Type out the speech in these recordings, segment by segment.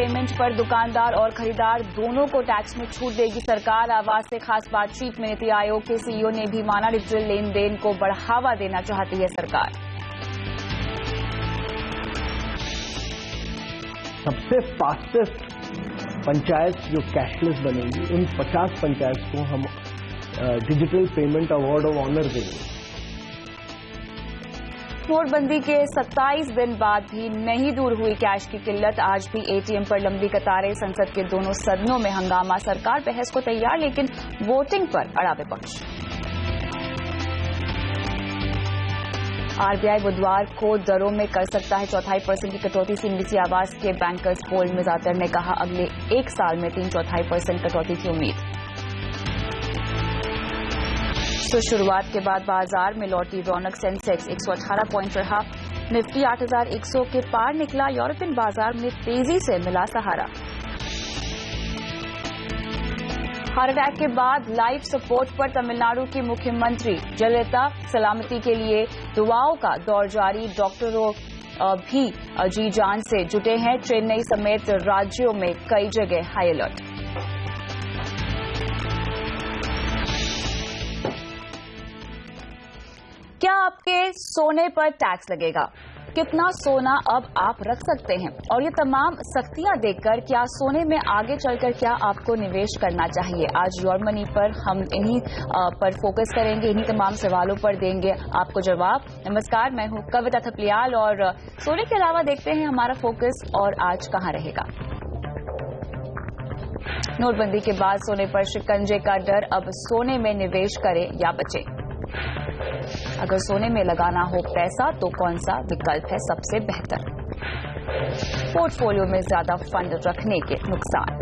Payment पर दुकानदार और खरीदार दोनों को टैक्स में छूट देगी सरकार। आवास से खास बातचीत में नीति आयोग के सीईओ ने भी माना, डिजिटल लेन देन को बढ़ावा देना चाहती है सरकार। सबसे फास्टेस्ट पंचायत जो कैशलेस बनेगी, उन 50 पंचायत को हम digital payment award of honour देंगे। नोटबंदी के 27 दिन बाद भी नहीं दूर हुई कैश की किल्लत। आज भी एटीएम पर लंबी कतारें, संसद के दोनों सदनों में हंगामा। सरकार बहस को तैयार, लेकिन वोटिंग पर अड़ा विपक्ष। आरबीआई बुधवार को दरों में कर सकता है 4.25% की कटौती। सीएनबीसी आवास के बैंकर्स पोल में ज्यादातर ने कहा अगले एक साल में 3.25% कटौती की उम्मीद। तो शुरुआत के बाद बाजार में लौटी रौनक। सेंसेक्स 118 पॉइंट रहा, निफ्टी 8,100 के पार निकला। यूरोपियन बाजार में तेजी से मिला सहारा। हार्ट अटैक के बाद लाइफ सपोर्ट पर तमिलनाडु की मुख्यमंत्री जयललिता। सलामती के लिए दुआओं का दौर जारी। डॉक्टरों भी जी जान से जुटे हैं। चेन्नई समेत राज्यों में कई जगह हाई अलर्ट। क्या आपके सोने पर टैक्स लगेगा? कितना सोना अब आप रख सकते हैं? और ये तमाम सख्तियां देखकर क्या सोने में आगे चलकर क्या आपको निवेश करना चाहिए? आज योर मनी पर हम इन्हीं पर फोकस करेंगे, इन्हीं तमाम सवालों पर देंगे आपको जवाब। नमस्कार, मैं हूं कविता थपलियाल और सोने के अलावा देखते हैं हमारा फोकस और आज कहां रहेगा। नोटबंदी के बाद सोने पर शिकंजे का डर। अब सोने में निवेश करें या बचें? अगर सोने में लगाना हो पैसा तो कौन सा विकल्प है सबसे बेहतर? पोर्टफोलियो में ज्यादा फंड रखने के नुकसान।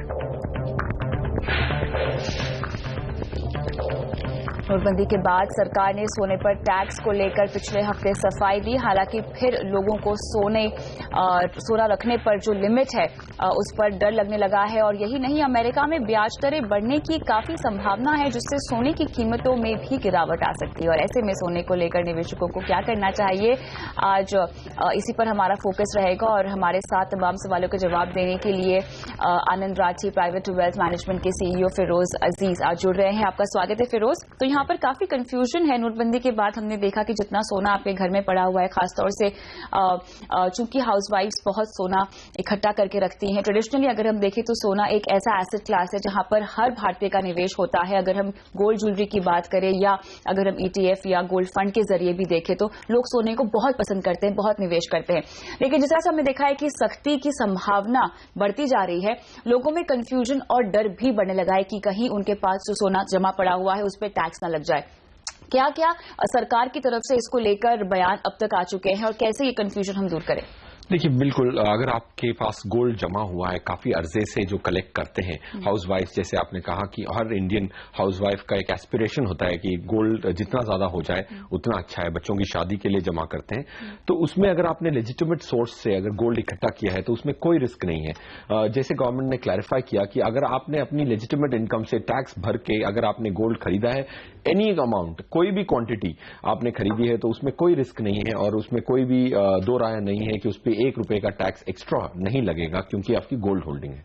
नोटबंदी के बाद सरकार ने सोने पर टैक्स को लेकर पिछले हफ्ते सफाई दी। हालांकि फिर लोगों को सोना रखने पर जो लिमिट है उस पर डर लगने लगा है। और यही नहीं, अमेरिका में ब्याज दरें बढ़ने की काफी संभावना है, जिससे सोने की कीमतों में भी गिरावट आ सकती है। और ऐसे में सोने को लेकर निवेशकों को क्या करना चाहिए, आज इसी पर हमारा फोकस रहेगा। और हमारे साथ तमाम सवालों के जवाब देने के लिए आनंद राठी प्राइवेट वेल्थ मैनेजमेंट के सीईओ फिरोज अजीज आज जुड़ रहे हैं। आपका स्वागत है फिरोज। तो यहाँ पर काफी कंफ्यूजन है। नोटबंदी के बाद हमने देखा कि जितना सोना आपके घर में पड़ा हुआ है, खासतौर से चूंकि हाउसवाइफ्स बहुत सोना इकट्ठा करके रखती हैं। ट्रेडिशनली अगर हम देखें तो सोना एक ऐसा एसेट क्लास है जहां पर हर भारतीय का निवेश होता है। अगर हम गोल्ड ज्वेलरी की बात करें या अगर हम ईटीएफ या गोल्ड फंड के जरिए भी देखें तो लोग सोने को बहुत पसंद करते हैं, बहुत निवेश करते हैं। लेकिन जिस तरह से हमने देखा है कि सख्ती की संभावना बढ़ती जा रही है, लोगों में कंफ्यूजन और डर भी बढ़ने लगा है कि कहीं उनके पास जो सोना जमा पड़ा हुआ है उस पर टैक्स न लग जाए। क्या क्या सरकार की तरफ से इसको लेकर बयान अब तक आ चुके हैं और कैसे ये कंफ्यूजन हम दूर करें? देखिए, बिल्कुल, अगर आपके पास गोल्ड जमा हुआ है काफी अरसे से जो कलेक्ट करते हैं हाउसवाइफ, जैसे आपने कहा कि हर इंडियन हाउसवाइफ का एक एस्पिरेशन होता है कि गोल्ड जितना ज्यादा हो जाए उतना अच्छा है, बच्चों की शादी के लिए जमा करते हैं। तो उसमें अगर आपने लेजिटिमेट सोर्स से अगर गोल्ड इकट्ठा किया है तो उसमें कोई रिस्क नहीं है। जैसे गवर्नमेंट ने क्लैरिफाई किया कि अगर आपने अपनी लेजिटिमेट इनकम से टैक्स भर के अगर आपने गोल्ड खरीदा है, एनी अमाउंट, कोई भी क्वांटिटी आपने खरीदी है, तो उसमें कोई रिस्क नहीं है और उसमें कोई भी दो राय नहीं है कि उस पर ₹1 का टैक्स एक्स्ट्रा नहीं लगेगा, क्योंकि आपकी गोल्ड होल्डिंग है।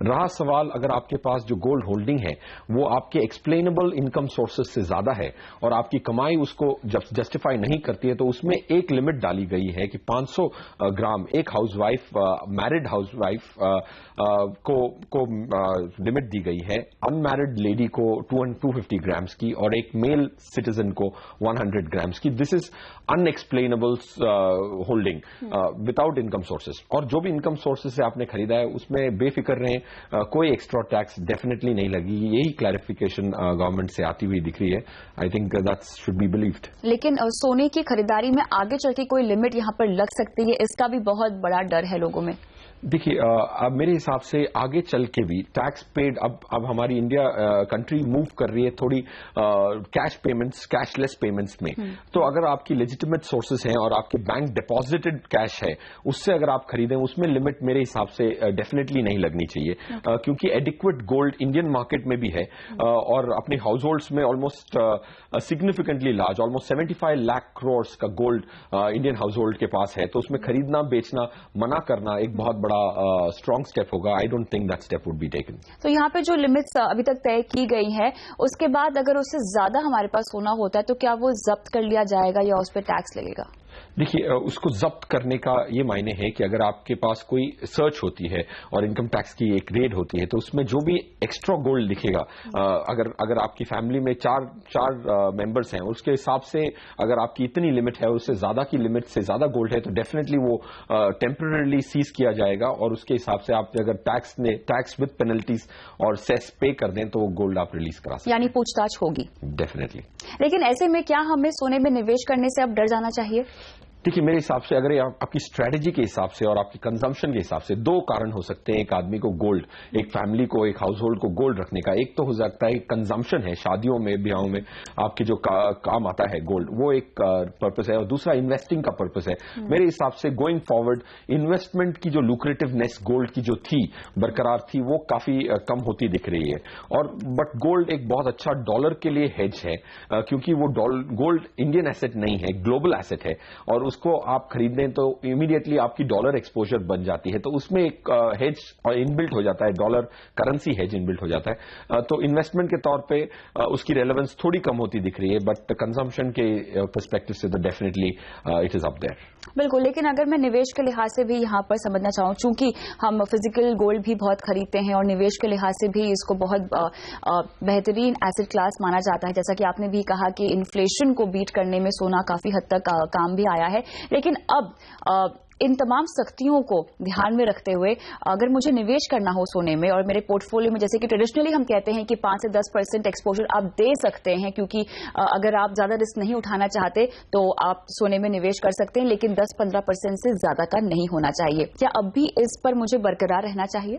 रहा सवाल, अगर आपके पास जो गोल्ड होल्डिंग है वो आपके एक्सप्लेनेबल इनकम सोर्सेज से ज्यादा है और आपकी कमाई उसको जस्टिफाई नहीं करती है, तो उसमें एक लिमिट डाली गई है कि 500 ग्राम एक हाउसवाइफ, मैरिड हाउसवाइफ को लिमिट दी गई है, अनमैरिड लेडी को 250 ग्राम्स की और एक मेल सिटीजन को 100 ग्राम्स की। This is unexplainable holding without income sources. और जो भी इनकम सोर्सेज से आपने खरीदा है उसमें बेफिक्र रहें, कोई एक्स्ट्रा टैक्स डेफिनेटली नहीं लगेगी। यही क्लैरिफिकेशन गवर्नमेंट से आती हुई दिख रही है। I think that should be believed. लेकिन सोने की खरीदारी में आगे चल के कोई लिमिट यहाँ पर लग सकती है, इसका भी बहुत बड़ा डर है लोगों में। देखिए, अब मेरे हिसाब से आगे चल के भी टैक्स पेड, अब हमारी इंडिया कंट्री मूव कर रही है थोड़ी कैश पेमेंट्स, कैशलेस पेमेंट्स में। तो अगर आपकी लेजिटिमेट सोर्सेज हैं और आपके बैंक डिपॉजिटेड कैश है, उससे अगर आप खरीदें, उसमें लिमिट मेरे हिसाब से डेफिनेटली नहीं लगनी चाहिए, क्योंकि एडिक्वेट गोल्ड इंडियन मार्केट में भी है और अपने हाउस होल्ड्स में almost significantly large, almost 75 lakh crore का गोल्ड इंडियन हाउस होल्ड के पास है। तो उसमें खरीदना बेचना मना करना एक बहुत बड़ा बड़ा स्ट्रॉन्ग स्टेप होगा, I don't think that step would be taken. तो यहाँ पे जो लिमिट्स अभी तक तय की गई है, उसके बाद अगर उससे ज्यादा हमारे पास सोना होता है तो क्या वो जब्त कर लिया जाएगा या उस पर टैक्स लगेगा? देखिए, उसको जब्त करने का ये मायने है कि अगर आपके पास कोई सर्च होती है और इनकम टैक्स की एक रेड होती है, तो उसमें जो भी एक्स्ट्रा गोल्ड दिखेगा, अगर आपकी फैमिली में चार मेंबर्स हैं, उसके हिसाब से अगर आपकी इतनी लिमिट है और उससे ज्यादा की लिमिट से ज्यादा गोल्ड है, तो डेफिनेटली वो टेम्पररीली सीज किया जाएगा और उसके हिसाब से आप अगर टैक्स विद पेनल्टीज और सेस पे कर दें तो वो गोल्ड आप रिलीज करा सकते हैं। यानी पूछताछ होगी डेफिनेटली। लेकिन ऐसे में क्या हमें सोने में निवेश करने से अब डर जाना चाहिए? देखिए, मेरे हिसाब से अगर आपकी स्ट्रेटजी के हिसाब से और आपकी कंजम्पशन के हिसाब से दो कारण हो सकते हैं एक आदमी को गोल्ड, एक फैमिली को, एक हाउस होल्ड को गोल्ड रखने का। एक तो हो सकता है कंजम्पशन है, शादियों में, ब्याहों में आपके जो काम आता है गोल्ड, वो एक पर्पस है, और दूसरा इन्वेस्टिंग का पर्पस है। मेरे हिसाब से गोइंग फॉरवर्ड इन्वेस्टमेंट की जो लुक्रेटिवनेस गोल्ड की जो थी, बरकरार थी, वो काफी कम होती दिख रही है। और बट गोल्ड एक बहुत अच्छा डॉलर के लिए हेज है, क्योंकि वो गोल्ड इंडियन एसेट नहीं है, ग्लोबल एसेट है, और उसको आप खरीदें तो इमीडिएटली आपकी डॉलर एक्सपोजर बन जाती है, तो उसमें एक हेज इनबिल्ट हो जाता है, डॉलर करेंसी हेज इनबिल्ट हो जाता है। तो इन्वेस्टमेंट के तौर पे उसकी रेलेवेंस थोड़ी कम होती दिख रही है, बट कंजम्पशन के पर्सपेक्टिव से तो definitely it is up there. बिल्कुल, लेकिन अगर मैं निवेश के लिहाज से भी यहाँ पर समझना चाहूँ, चूंकि हम फिजिकल गोल्ड भी बहुत खरीदते हैं और निवेश के लिहाज से भी इसको बहुत बेहतरीन एसेट क्लास माना जाता है, जैसा कि आपने भी कहा कि इन्फ्लेशन को बीट करने में सोना काफी हद तक काम भी आया है। लेकिन अब इन तमाम सख्तियों को ध्यान में रखते हुए अगर मुझे निवेश करना हो सोने में और मेरे पोर्टफोलियो में, जैसे कि ट्रेडिशनली हम कहते हैं कि 5 से 10% एक्सपोजर आप दे सकते हैं, क्योंकि अगर आप ज्यादा रिस्क नहीं उठाना चाहते तो आप सोने में निवेश कर सकते हैं, लेकिन 10-15% से ज्यादा का नहीं होना चाहिए। क्या अब भी इस पर मुझे बरकरार रहना चाहिए?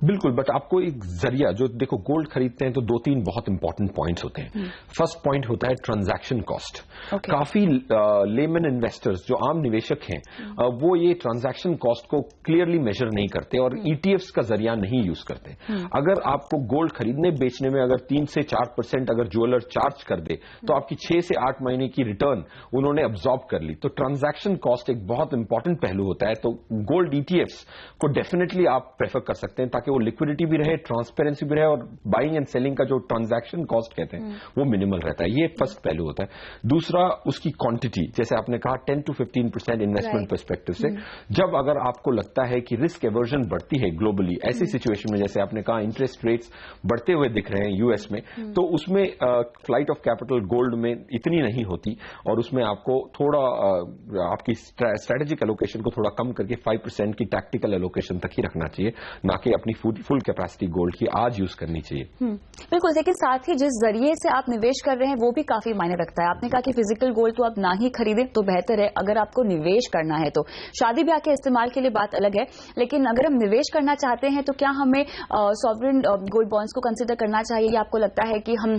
बिल्कुल, बट आपको एक जरिया, जो देखो गोल्ड खरीदते हैं तो 2-3 बहुत इंपॉर्टेंट पॉइंट्स होते हैं। फर्स्ट पॉइंट होता है ट्रांजैक्शन कॉस्ट। काफी लेमन इन्वेस्टर्स जो आम निवेशक हैं, वो ये ट्रांजैक्शन कॉस्ट को क्लियरली मेजर नहीं करते और ईटीएफ्स का जरिया नहीं यूज करते। अगर आपको गोल्ड खरीदने बेचने में अगर 3 से 4% अगर ज्वेलर चार्ज कर दे, तो आपकी 6 से 8 महीने की रिटर्न उन्होंने अब्सॉर्ब कर ली। तो ट्रांजैक्शन कॉस्ट एक बहुत इंपॉर्टेंट पहलू होता है। तो गोल्ड ईटीएफ्स को डेफिनेटली आप प्रेफर कर सकते हैं, ताकि वो लिक्विडिटी भी रहे, ट्रांसपेरेंसी भी रहे, और बाइंग एंड सेलिंग का जो ट्रांजैक्शन कॉस्ट कहते हैं वो मिनिमल रहता है। ये फर्स्ट पहलू होता है। दूसरा, उसकी क्वांटिटी, जैसे आपने कहा 10 to 15% इन्वेस्टमेंट पर्सपेक्टिव से, जब अगर आपको लगता है कि रिस्क एवर्जन बढ़ती है ग्लोबली, ऐसी सिचुएशन में जैसे आपने कहा इंटरेस्ट रेट्स बढ़ते हुए दिख रहे हैं यूएस में, तो उसमें फ्लाइट ऑफ कैपिटल गोल्ड में इतनी नहीं होती, और उसमें आपको थोड़ा आपकी स्ट्रेटेजिक एलोकेशन को थोड़ा कम करके 5% की टैक्टिकल एलोकेशन तक ही रखना चाहिए, ना कि अपनी फुल कैपेसिटी गोल्ड की आज यूज करनी चाहिए। बिल्कुल, लेकिन साथ ही जिस जरिए से आप निवेश कर रहे हैं वो भी काफी मायने रखता है। आपने कहा कि फिजिकल गोल्ड तो आप ना ही खरीदें तो बेहतर है। अगर आपको निवेश करना है तो शादी ब्याह के इस्तेमाल के लिए बात अलग है, लेकिन अगर हम निवेश करना चाहते हैं तो क्या हमें सॉवरेन गोल्ड बॉन्ड्स को कंसिडर करना चाहिए, या आपको लगता है कि हम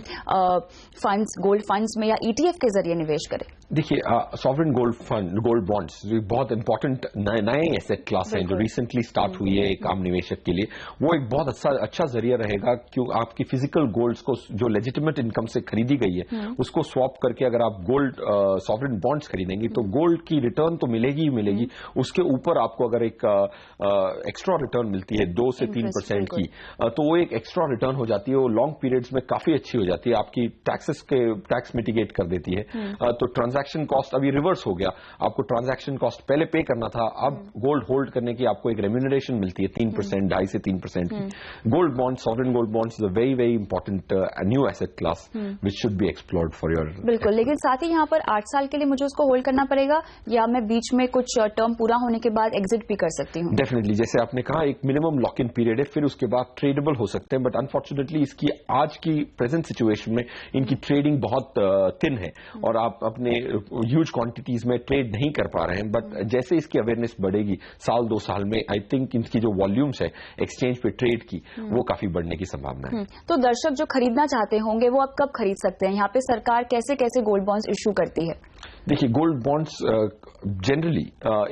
फंड्स, गोल्ड फंड्स में या ईटीएफ के जरिए निवेश करें? देखिए, सॉवरेन गोल्ड बॉन्ड्स बहुत इंपॉर्टेंट नए एसेट क्लास हैं जो रिसेंटली स्टार्ट हुई है एक आम निवेशक के लिए। वो एक बहुत अच्छा जरिया रहेगा, क्यों आपकी फिजिकल गोल्ड्स को जो लेजिटिमेट इनकम से खरीदी गई है उसको स्वैप करके अगर आप गोल्ड सॉवरेन बॉन्ड्स खरीदेंगे तो गोल्ड की रिटर्न तो मिलेगी ही मिलेगी, उसके ऊपर आपको अगर एक एक्स्ट्रा रिटर्न मिलती है 2 से 3% की, तो वो एक एक्स्ट्रा रिटर्न हो जाती है, वो लॉन्ग पीरियड्स में काफी अच्छी हो जाती है, आपकी टैक्स मिटिगेट कर देती है। तो ट्रांजैक्शन कॉस्ट अभी रिवर्स हो गया, आपको ट्रांजैक्शन कॉस्ट पहले पे करना था, अब गोल्ड होल्ड करने की आपको एक रेम्यूनरेशन मिलती है 3%, 2.5 से 3% की। Gold bond, sovereign gold bonds is a very important new asset class which should be explored for your. बिल्कुल, लेकिन साथ ही यहाँ पर 8 साल के लिए मुझे उसको होल्ड करना पड़ेगा, या मैं बीच में कुछ टर्म पूरा होने के बाद एग्जिट भी कर सकती हूँ? डेफिनेटली, जैसे आपने कहा एक मिनिमम लॉक इन पीरियड है, फिर उसके बाद ट्रेडेबल हो सकते हैं, बट अनफॉर्चुनेटली इसकी आज की प्रेजेंट सिचुएशन में इनकी ट्रेडिंग बहुत थिन है और आप अपने ह्यूज क्वांटिटीज में ट्रेड नहीं कर पा रहे हैं। बट जैसे इसकी अवेयरनेस बढ़ेगी 1-2 साल में, आई थिंक इनकी जो वॉल्यूम्स है एक्सचेंज पे ट्रेड की, वो काफी बढ़ने की संभावना है। तो दर्शक जो खरीदना चाहते होंगे वो अब कब खरीद सकते हैं? यहाँ पे सरकार कैसे कैसे गोल्ड बॉन्ड्स इशू करती है? देखिए, गोल्ड बॉन्ड्स जनरली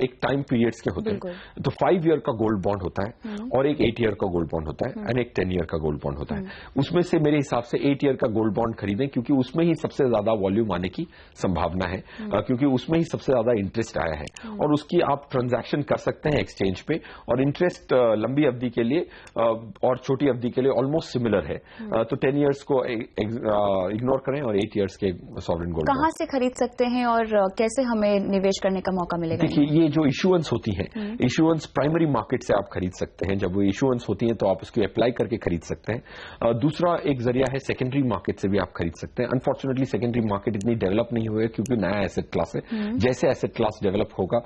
एक टाइम पीरियड्स के होते हैं, तो 5 ईयर का गोल्ड बॉन्ड होता है और एक 8 ईयर का गोल्ड बॉन्ड होता है एंड एक 10 ईयर का गोल्ड बॉन्ड होता है। उसमें से मेरे हिसाब से 8 ईयर का गोल्ड बॉन्ड खरीदें, क्योंकि उसमें ही सबसे ज्यादा वॉल्यूम आने की संभावना है, क्योंकि उसमें ही सबसे ज्यादा इंटरेस्ट आया है और उसकी आप ट्रांजैक्शन कर सकते हैं एक्सचेंज पे, और इंटरेस्ट लंबी अवधि के लिए और छोटी अवधि के लिए ऑलमोस्ट सिमिलर है। तो 10 ईयर्स को इग्नोर करें और 8 ईयर्स के सॉवरेन गोल्ड कहां से खरीद सकते हैं और कैसे हमें निवेश करने का मौका मिलेगा? देखिए, ये जो इशुएंस होती है, इशुएंस प्राइमरी मार्केट से आप खरीद सकते हैं। जब वो इशुएंस होती है तो आप उसकी अप्लाई करके खरीद सकते हैं। दूसरा एक जरिया है सेकेंडरी मार्केट से भी आप खरीद सकते हैं। अनफॉर्चुनेटली सेकेंडरी मार्केट इतनी डेवलप नहीं हुई है क्योंकि नया एसेट क्लास है। जैसे एसेट क्लास डेवलप होगा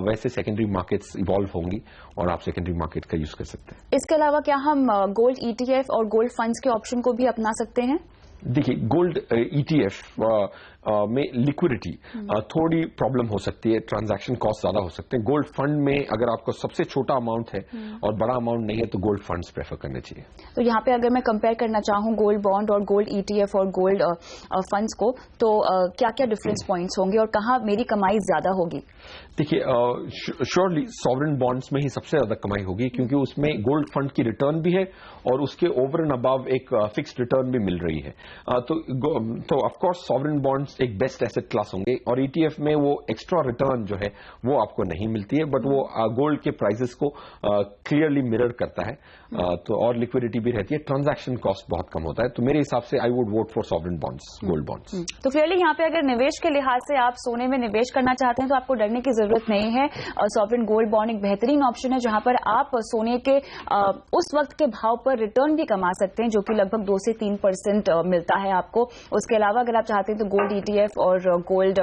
वैसे सेकेंडरी मार्केट्स इवॉल्व होंगी और आप सेकेंडरी मार्केट का यूज कर सकते हैं। इसके अलावा क्या हम गोल्ड ETF और गोल्ड फंड्स के ऑप्शन को भी अपना सकते हैं? देखिए, गोल्ड ETF में लिक्विडिटी थोड़ी प्रॉब्लम हो सकती है, ट्रांजैक्शन कॉस्ट ज्यादा हो सकते हैं। गोल्ड फंड में अगर आपको सबसे छोटा अमाउंट है और बड़ा अमाउंट नहीं है तो गोल्ड फंड्स प्रेफर करने चाहिए। तो यहाँ पे अगर मैं कंपेयर करना चाहूँ गोल्ड बॉन्ड और गोल्ड ETF और गोल्ड फंड्स को, तो क्या क्या डिफरेंस पॉइंट्स होंगे और कहाँ मेरी कमाई ज्यादा होगी? देखिए, श्योरली सॉवरेन बॉन्ड्स में ही सबसे ज्यादा कमाई होगी, क्योंकि उसमें गोल्ड फंड की रिटर्न भी है और उसके ओवर एंड अबव एक फिक्स्ड रिटर्न भी मिल रही है। तो ऑफ कोर्स सॉवरेन बॉन्ड्स एक बेस्ट एसेट क्लास होंगे, और ETF में वो एक्स्ट्रा रिटर्न जो है वो आपको नहीं मिलती है, बट वो गोल्ड के प्राइसेस को क्लियरली मिरर करता है। तो और लिक्विडिटी भी रहती है, ट्रांजैक्शन कॉस्ट बहुत कम होता है। तो मेरे हिसाब से I would vote for sovereign bonds, gold bonds. तो क्लियरली यहाँ पे अगर निवेश के लिहाज से आप सोने में निवेश करना चाहते हैं तो आपको डरने की जरूरत नहीं है। सॉवरेन गोल्ड बॉन्ड एक बेहतरीन ऑप्शन है जहां पर आप सोने के उस वक्त के भाव पर रिटर्न भी कमा सकते हैं, जो कि लगभग 2 से 3% मिलता है आपको। उसके अलावा अगर आप चाहते हैं तो गोल्ड ETF और गोल्ड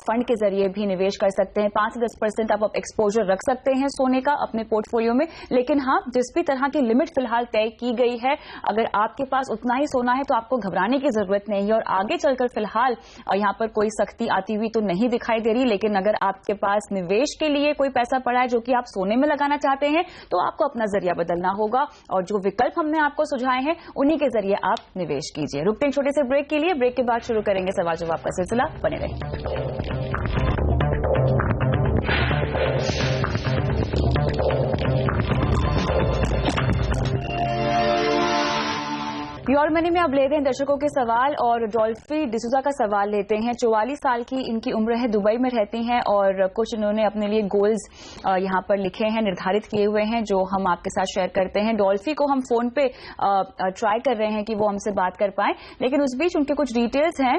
फंड के जरिए भी निवेश कर सकते हैं। 5 से 10% आप एक्सपोजर रख सकते हैं सोने का अपने पोर्टफोलियो में। लेकिन हाँ, जिस भी तरह की लिमिट फिलहाल तय की गई है, अगर आपके पास उतना ही सोना है तो आपको घबराने की जरूरत नहीं है। और आगे चलकर फिलहाल यहाँ पर कोई सख्ती आती हुई तो नहीं दिखाई दे रही, लेकिन अगर आपके पास निवेश के लिए कोई पैसा पड़ा है जो कि आप सोने में लगाना चाहते हैं तो आपको अपना जरिया बदलना होगा, और जो विकल्प हमने आपको सुझाए हैं उन्हीं के जरिए आप निवेश कीजिए। रुकते हैं छोटे से ब्रेक के लिए, ब्रेक के बाद शुरू करेंगे सवाल जवाब का सिलसिला। बने रहिए। योर मनी में अब लेते हैं दर्शकों के सवाल, और डॉल्फी डिसूजा का सवाल लेते हैं। 44 साल की इनकी उम्र है, दुबई में रहती हैं और कुछ इन्होंने अपने लिए गोल्स यहाँ पर लिखे हैं, निर्धारित किए हुए हैं, जो हम आपके साथ शेयर करते हैं। डॉल्फी को हम फोन पे ट्राई कर रहे हैं कि वो हमसे बात कर पाए, लेकिन उस बीच उनके कुछ डिटेल्स हैं।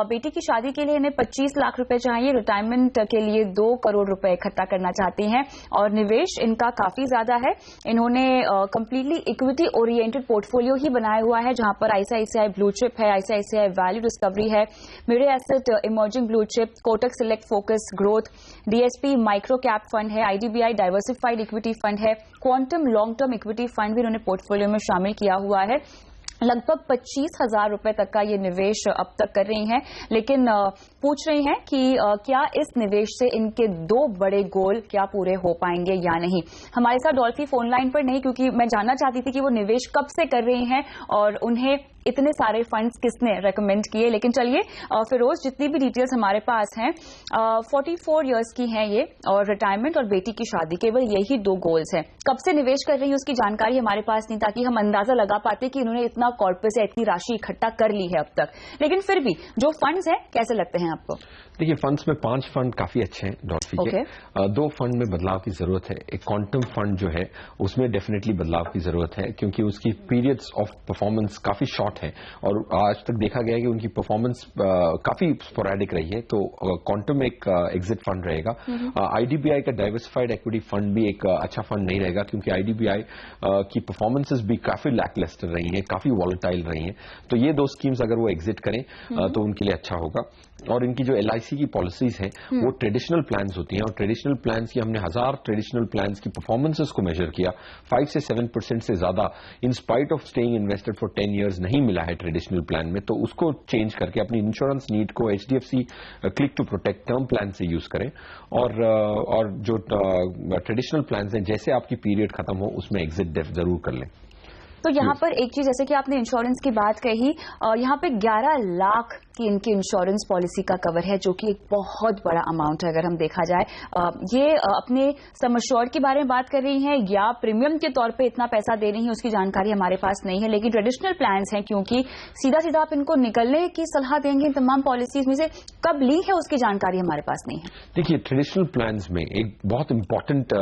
बेटी की शादी के लिए इन्हें 25 लाख रुपए चाहिए, रिटायरमेंट के लिए 2 करोड़ रुपए इकट्ठा करना चाहती हैं, और निवेश इनका काफी ज्यादा है। इन्होंने कंप्लीटली इक्विटी ओरिएंटेड पोर्टफोलियो ही बनाया हुआ है, जहां पर ICICI ब्लू चिप है, ICICI वैल्यू डिस्कवरी है, Mirae Asset emerging blue chip, Kotak select focus growth, DSP micro cap fund है, IDBI डाइवर्सिफाइड इक्विटी फंड है, quantum long term equity fund भी इन्होंने पोर्टफोलियो में शामिल किया हुआ है। लगभग 25,000 रुपए तक का ये निवेश अब तक कर रही हैं, लेकिन पूछ रही हैं कि क्या इस निवेश से इनके 2 बड़े गोल क्या पूरे हो पाएंगे या नहीं। हमारे साथ डॉल्फी फोन लाइन पर नहीं, क्योंकि मैं जानना चाहती थी कि वो निवेश कब से कर रही हैं और उन्हें इतने सारे फंड्स किसने रेकमेंड किए। लेकिन चलिए फिरोज, जितनी भी डिटेल्स हमारे पास हैं, 44 इयर्स की हैं ये, और रिटायरमेंट और बेटी की शादी, केवल यही 2 गोल्स हैं। कब से निवेश कर रही है उसकी जानकारी हमारे पास नहीं, ताकि हम अंदाजा लगा पाते कि इन्होंने इतना कॉर्पस या इतनी राशि इकट्ठा कर ली है अब तक। लेकिन फिर भी जो फंड्स हैं कैसे लगते हैं आपको? देखिए, फंड्स में 5 फंड काफी अच्छे हैं डॉल्फी के। 2 फंड में बदलाव की जरूरत है। एक क्वांटम फंड जो है उसमें डेफिनेटली बदलाव की जरूरत है, क्योंकि उसकी पीरियड्स ऑफ परफॉर्मेंस काफी शॉर्ट है और आज तक देखा गया है कि उनकी परफॉर्मेंस काफी स्पोरेडिक रही है। तो क्वांटम एक एग्जिट फंड रहेगा। IDBI का डाइवर्सिफाइड इक्विटी फंड भी एक अच्छा फंड नहीं रहेगा, क्योंकि IDBI की परफॉर्मेंस भी काफी लैकलस्टर रही है, काफी वॉलेटाइल रही है। तो ये 2 स्कीम्स अगर वो एग्जिट करें तो उनके लिए अच्छा होगा। और इनकी जो LIC की पॉलिसीज हैं वो ट्रेडिशनल प्लान्स होती हैं, और ट्रेडिशनल प्लान्स की हमने 1000 ट्रेडिशनल प्लान्स की परफॉर्मेंसेस को मेजर किया। 5 से 7% से ज्यादा in spite of staying invested for 10 years नहीं मिला है ट्रेडिशनल प्लान में। तो उसको चेंज करके अपनी इंश्योरेंस नीड को HDFC click to protect term plan से यूज करें, और जो ट्रेडिशनल प्लान्स हैं जैसे आपकी पीरियड खत्म हो उसमें एग्जिट जरूर कर लें। तो यहाँ पर एक चीज, जैसे कि आपने इंश्योरेंस की बात कही, यहाँ पे 11 लाख की इनकी इंश्योरेंस पॉलिसी का कवर है, जो कि एक बहुत बड़ा अमाउंट है अगर हम देखा जाए। ये अपने सम एश्योर्ड के बारे में बात कर रही हैं या प्रीमियम के तौर पे इतना पैसा दे रही हैं, उसकी जानकारी हमारे पास नहीं है। लेकिन ट्रेडिशनल प्लान्स हैं, क्योंकि सीधा सीधा आप इनको निकलने की सलाह देंगे इन तमाम पॉलिसीज में से, कब ली है उसकी जानकारी हमारे पास नहीं है। देखिए, ट्रेडिशनल प्लान्स में एक बहुत इंपॉर्टेंट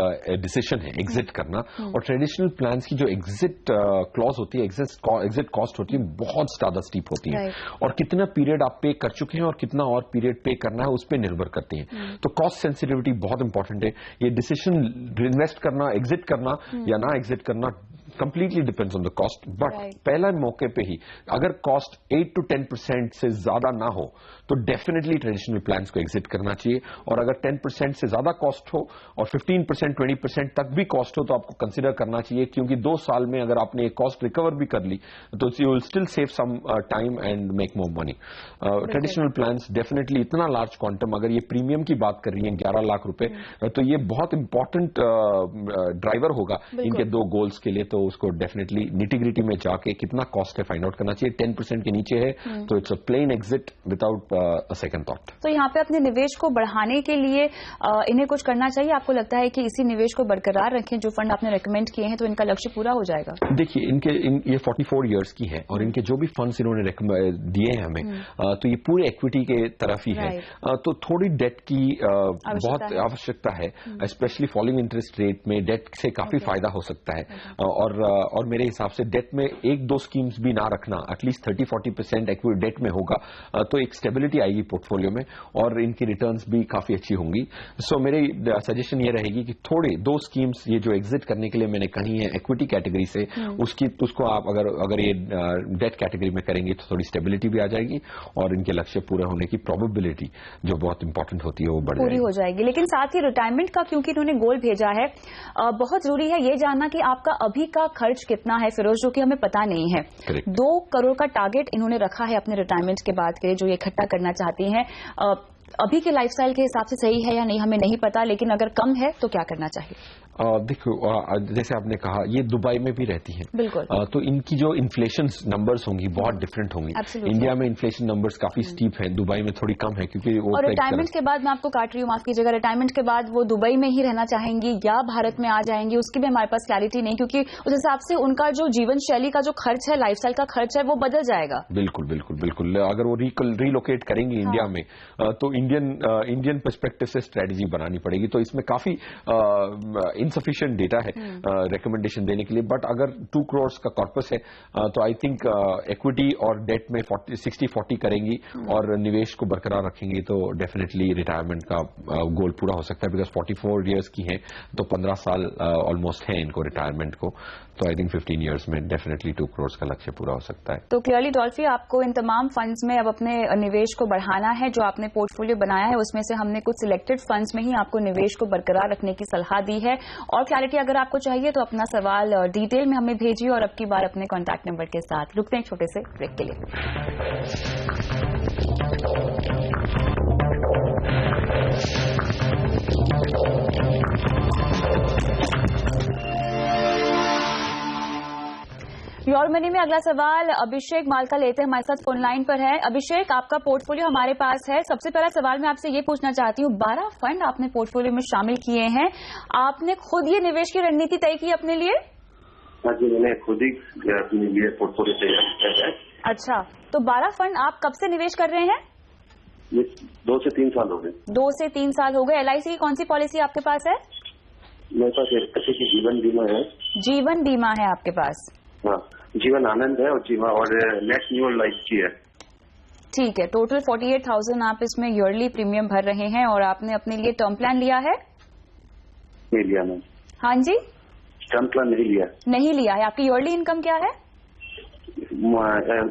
डिसीजन है एग्जिट करना, और ट्रेडिशनल प्लान्स की जो एग्जिट क्लॉज होती है, एग्जिट कॉस्ट होती है, बहुत ज्यादा स्टीप होती है, और कितना पीरियड आप पे कर चुके हैं और कितना और पीरियड पे करना है उस पर निर्भर करती है। तो कॉस्ट सेंसिटिविटी बहुत इंपॉर्टेंट है। ये डिसीजन इन्वेस्ट करना, एग्जिट करना या ना एग्जिट करना completely depends on the cost. But पहला मौके पे ही अगर कॉस्ट 8 to 10% से ज्यादा ना हो तो डेफिनेटली ट्रेडिशनल प्लान्स को एग्जिट करना चाहिए, और अगर 10% से ज्यादा कॉस्ट हो और 15%, 20% तक भी कॉस्ट हो तो आपको कंसिडर करना चाहिए, क्योंकि 2 साल में अगर आपने एक कॉस्ट रिकवर भी कर ली तो you will still save some time and make more money. Traditional plans definitely इतना लार्ज क्वांटम, अगर ये प्रीमियम की बात कर रही है 11 लाख रुपए, तो ये बहुत इंपॉर्टेंट ड्राइवर होगा इनके 2 गोल्स के लिए। तो उसको डेफिनेटली निटिग्रिटी में जाके कितना कॉस्ट है फाइंड आउट करना चाहिए। 10% के नीचे है तो it's a plain exit without a second thought. तो यहाँ पे अपने निवेश को बढ़ाने के लिए इन्हें कुछ करना चाहिए। आपको लगता है कि इसी निवेश को बरकरार रखें जो फंड आपने रेकमेंड किए हैं, तो इनका लक्ष्य पूरा हो जाएगा? देखिए, ये 44 इयर्स की है और इनके जो भी फंड्स इन्होंने दिए हैं हमें, तो ये पूरे इक्विटी के तरफ ही है। तो थोड़ी डेट की बहुत आवश्यकता है, स्पेशली फॉलिंग इंटरेस्ट रेट में डेट से काफी फायदा हो सकता है। और मेरे हिसाब से डेट में 1-2 स्कीम्स भी ना रखना, एटलीस्ट 30-40% इक्विटी डेट में होगा तो एक स्टेबिलिटी आएगी पोर्टफोलियो में और इनकी रिटर्न्स भी काफी अच्छी होंगी। सो मेरी सजेशन ये रहेगी कि थोड़े 2 स्कीम्स ये जो एग्जिट करने के लिए मैंने कही है इक्विटी कैटेगरी से, उसको आप अगर ये डेट कैटेगरी में करेंगे तो थोड़ी स्टेबिलिटी भी आ जाएगी और इनके लक्ष्य पूरे होने की प्रोबेबिलिटी जो बहुत इंपॉर्टेंट होती है वो पूरी हो जाएगी। लेकिन साथ ही रिटायरमेंट का क्योंकि इन्होंने गोल भेजा है, बहुत जरूरी है ये जानना कि आपका अभी का खर्च कितना है फिरोज, जो कि हमें पता नहीं है। 2 करोड़ का टारगेट इन्होंने रखा है अपने रिटायरमेंट के बाद के लिए, जो ये इकट्ठा करना चाहती हैं। अभी के लाइफस्टाइल के हिसाब से सही है या नहीं हमें नहीं पता, लेकिन अगर कम है तो क्या करना चाहिए? देखो, जैसे आपने कहा ये दुबई में भी रहती हैं, बिल्कुल, तो इनकी जो इन्फ्लेशन नंबर्स होंगी बहुत डिफरेंट होंगी। इंडिया में इन्फ्लेशन नंबर्स काफी स्टीप हैं, दुबई में थोड़ी कम है क्योंकि वो। और रिटायरमेंट के बाद, मैं आपको काट रही हूँ, माफ कीजिएगा, रिटायरमेंट के बाद वो दुबई में ही रहना चाहेंगी या भारत में आ जाएंगी, उसकी भी हमारे पास क्लैरिटी नहीं, क्योंकि उस हिसाब से उनका जो जीवन शैली का जो खर्च है, लाइफस्टाइल का खर्च है, वो बदल जाएगा। बिल्कुल बिल्कुल बिल्कुल। अगर वो रिलोकेट करेंगी इंडिया में तो इंडियन पर्सपेक्टिव से स्ट्रेटजी बनानी पड़ेगी। तो इसमें काफी इनसफिशिएंट डेटा है रिकमेंडेशन देने के लिए। बट अगर 2 करोड़ का कॉर्पस है तो आई थिंक इक्विटी और डेट में 60-40 करेंगी और निवेश को बरकरार रखेंगी तो डेफिनेटली रिटायरमेंट का गोल पूरा हो सकता है। बिकॉज 44 इयर्स की हैं तो 15 साल ऑलमोस्ट है इनको रिटायरमेंट को, तो आई थिंक 15 इयर्स में डेफिनेटली 2 करोड़ का लक्ष्य पूरा हो सकता है। तो क्लियरली डॉल्फी, आपको इन तमाम फंड्स में अब अपने निवेश को बढ़ाना है। जो आपने पोर्टफोलियो बनाया है उसमें से हमने कुछ सिलेक्टेड फंड्स में ही आपको निवेश को बरकरार रखने की सलाह दी है। और क्लैरिटी अगर आपको चाहिए तो अपना सवाल डिटेल में हमें भेजिए और अब की बार अपने कॉन्टैक्ट नंबर के साथ। रुकते हैं एक छोटे से ब्रेक के लिए। योर मनी में अगला सवाल अभिषेक मालका लेते हैं, हमारे साथ फोन लाइन पर है। अभिषेक, आपका पोर्टफोलियो हमारे पास है। सबसे पहला सवाल मैं आपसे ये पूछना चाहती हूँ, 12 फंड आपने पोर्टफोलियो में शामिल किए हैं, आपने खुद ये निवेश की रणनीति तय की अपने लिए? हाँ जी, मैंने खुद ही अपने लिए पोर्टफोलियो तैयार किया है। अच्छा, तो 12 फंड आप कब से निवेश कर रहे हैं? 2 से 3 साल हो गए। 2 से 3 साल हो गए। LIC की कौन सी पॉलिसी आपके पास है? मेरे पास LIC की जीवन बीमा है। जीवन बीमा है आपके पास? हाँ, जीवन आनंद है और नेक्स्ट न्यू लाइफ की है। ठीक है, टोटल 48,000 आप इसमें ईयरली प्रीमियम भर रहे हैं और आपने अपने लिए टर्म प्लान लिया है? नहीं लिया मैंने। हाँ जी, टर्म प्लान नहीं लिया। नहीं लिया है। आपकी ईयरली इनकम क्या है?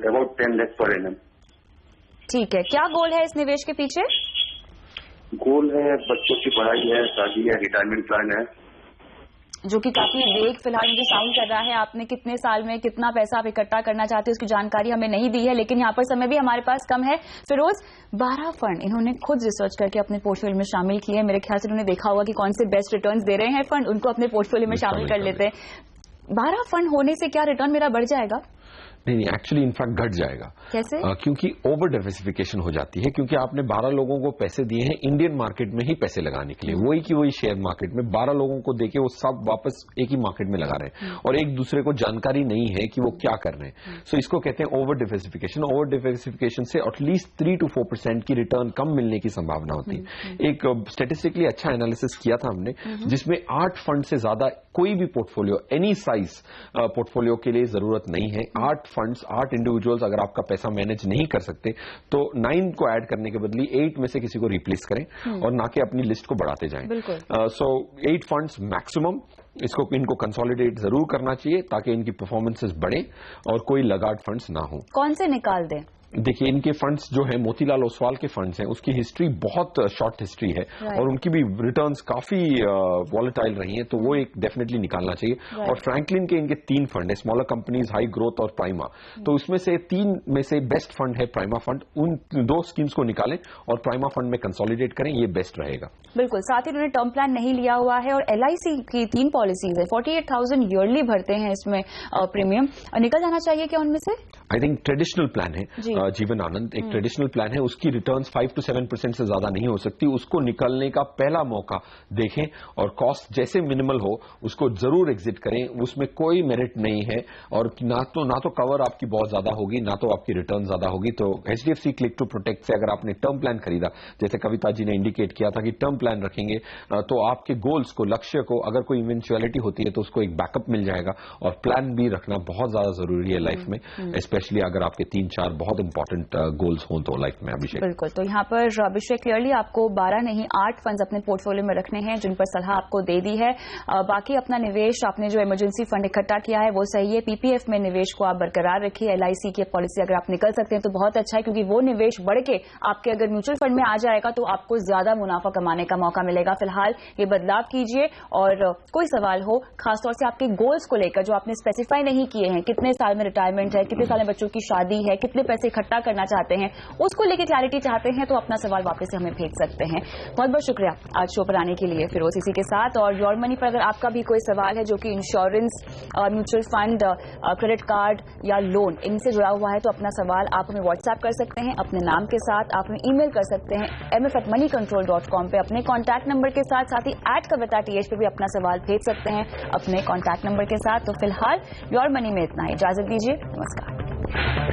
About 10 lakh per annum. ठीक है, क्या गोल है इस निवेश के पीछे? गोल है बच्चों की पढ़ाई है, शादी है, रिटायरमेंट प्लान है, जो कि काफी वेग फिलहाल मुझे साउंड कर रहा है। आपने कितने साल में कितना पैसा आप इकट्ठा करना चाहते हैं उसकी जानकारी हमें नहीं दी है, लेकिन यहाँ पर समय भी हमारे पास कम है। फिरोज, 12 फंड इन्होंने खुद रिसर्च करके अपने पोर्टफोलियो में शामिल किए। मेरे ख्याल से उन्होंने देखा होगा कि कौन से बेस्ट रिटर्न्स दे रहे हैं फंड, उनको अपने पोर्टफोलियो में शामिल कर लेते हैं। 12 फंड होने से क्या रिटर्न मेरा बढ़ जाएगा? नहीं, एक्चुअली इनफैक्ट घट जाएगा। कैसे? क्योंकि ओवर डाइवर्सिफिकेशन हो जाती है, क्योंकि आपने 12 लोगों को पैसे दिए हैं इंडियन मार्केट में ही पैसे लगाने के लिए, वही की वही शेयर मार्केट में 12 लोगों को देके वो सब वापस एक ही मार्केट में लगा रहे हैं और एक दूसरे को जानकारी नहीं है कि वो क्या कर रहे हैं। सो इसको कहते हैं ओवर डाइवर्सिफिकेशन। ओवर डाइवर्सिफिकेशन से एटलीस्ट 3 to 4% की रिटर्न कम मिलने की संभावना होती है। एक स्टेटिस्टिकली अच्छा एनालिसिस किया था हमने, जिसमें 8 फंड से ज्यादा कोई भी पोर्टफोलियो एनी साइज पोर्टफोलियो के लिए जरूरत नहीं है। 8 फंड्स, 8 इंडिविजुअल्स अगर आपका पैसा मैनेज नहीं कर सकते तो 9 को ऐड करने के बदले 8 में से किसी को रिप्लेस करें और ना कि अपनी लिस्ट को बढ़ाते जाएं। सो 8 फंड्स मैक्सिमम, इनको कंसोलिडेट जरूर करना चाहिए ताकि इनकी परफॉर्मेंसेस बढ़े और कोई लगाड़ फंड्स ना हो। कौन से निकाल दें? देखिए, इनके फंड्स जो है मोतीलाल ओसवाल के फंड्स हैं, उसकी हिस्ट्री बहुत शॉर्ट हिस्ट्री है और उनकी भी रिटर्न्स काफी वॉलेटाइल रही हैं, तो वो एक डेफिनेटली निकालना चाहिए। और फ्रैंकलिन के इनके 3 फंड है, स्मॉलर कंपनीज, हाई ग्रोथ और प्राइमा। तो उसमें से 3 में से बेस्ट फंड है प्राइमा फंड। उन 2 स्कीम्स को निकालें और प्राइमा फंड में कंसोलिडेट करें, ये बेस्ट रहेगा। बिल्कुल। साथ ही उन्होंने टर्म प्लान नहीं लिया हुआ है और LIC की 3 पॉलिसीज है, 48,000 ईयरली भरते हैं इसमें प्रीमियम। निकल जाना चाहिए क्या उनमें से? आई थिंक ट्रेडिशनल प्लान है जीवन आनंद, एक ट्रेडिशनल प्लान है, उसकी रिटर्न्स 5 to 7% से ज्यादा नहीं हो सकती। उसको निकलने का पहला मौका देखें और कॉस्ट जैसे मिनिमल हो उसको जरूर एग्जिट करें। उसमें कोई मेरिट नहीं है और ना तो कवर आपकी बहुत ज्यादा होगी, ना तो आपकी रिटर्न ज्यादा होगी। तो HDFC क्लिक टू प्रोटेक्ट से अगर आपने टर्म प्लान खरीदा, जैसे कविता जी ने इंडिकेट किया था कि टर्म प्लान रखेंगे तो आपके गोल्स को, लक्ष्य को अगर कोई इवेंचुअलिटी होती है तो उसको एक बैकअप मिल जाएगा। और प्लान भी रखना बहुत ज्यादा जरूरी है लाइफ में, स्पेशली अगर आपके 3-4 बहुत इंपॉर्टेंट गोल्स हों तो लाइफ में। अभिषेक, बिल्कुल। तो यहाँ पर अभिषेक क्लियरली आपको 12 नहीं 8 फंड्स अपने पोर्टफोलियो में रखने हैं, जिन पर सलाह आपको दे दी है। बाकी अपना निवेश, आपने जो इमरजेंसी फंड इकट्ठा किया है वो सही है। PPF में निवेश को आप बरकरार रखिए। LIC की पॉलिसी अगर आप निकल सकते हैं तो बहुत अच्छा है, क्योंकि वो निवेश बढ़ के आपके अगर म्यूचुअल फंड में आ जाएगा तो आपको ज्यादा मुनाफा कमाने का मौका मिलेगा। फिलहाल ये बदलाव कीजिए और कोई सवाल हो खासतौर से आपके गोल्स को लेकर जो आपने स्पेसिफाई नहीं किए हैं, कितने साल में रिटायरमेंट है, कितने साल में बच्चों की शादी है, कितने पैसे इकट्ठा करना चाहते हैं, उसको लेकर क्लैरिटी चाहते हैं तो अपना सवाल वापस से हमें भेज सकते हैं। बहुत बहुत शुक्रिया आज शो पर आने के लिए फिरोज इसी के साथ। और योर मनी पर अगर आपका भी कोई सवाल है जो कि insurance, mutual fund, credit card या लोन इनसे जुड़ा हुआ है तो अपना सवाल आप हमें व्हाट्सएप कर सकते हैं अपने नाम के साथ। आप हमें ईमेल कर सकते हैं mf@moneycontrol.com पे अपने कॉन्टैक्ट नंबर के साथ ही @kavita.th पे भी अपना सवाल भेज सकते हैं अपने कॉन्टैक्ट नंबर के साथ। तो फिलहाल योर मनी में इतना ही, इजाजत दीजिए, नमस्कार।